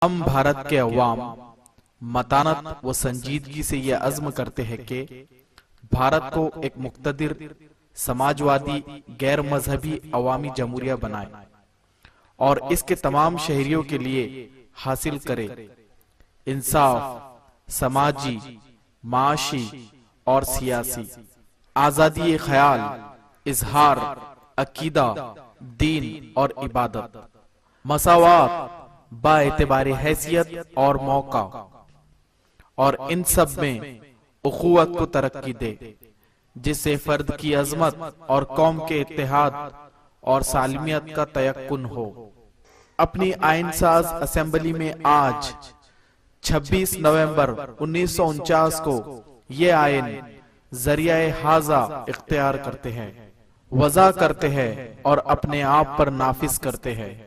हम भारत के अवाम मतानत व संजीदगी से यह अज़्म करते हैं कि भारत को एक मुक़्तदिर समाजवादी गैर मजहबी अवामी जमहूरिया बनाए और इसके तमाम शहरियों के लिए हासिल करे इंसाफ, समाजी, माशी और सियासी आजादी ख्याल, इजहार, अकीदा, दीन और इबादत, मसावात बाएतिबारे हैसियत और मौका, और इन सब में उखुवत को तरक्की दे जिससे फर्द की अजमत और कौम के इत्तेहाद और सालमियत का तयक्कुन हो। अपनी आइनसाज असेंबली में आज 26 नवंबर 1949 को ये आइन जरिया हाजा इख्तियार करते हैं, वज़ा करते हैं और अपने आप पर नाफिज करते हैं।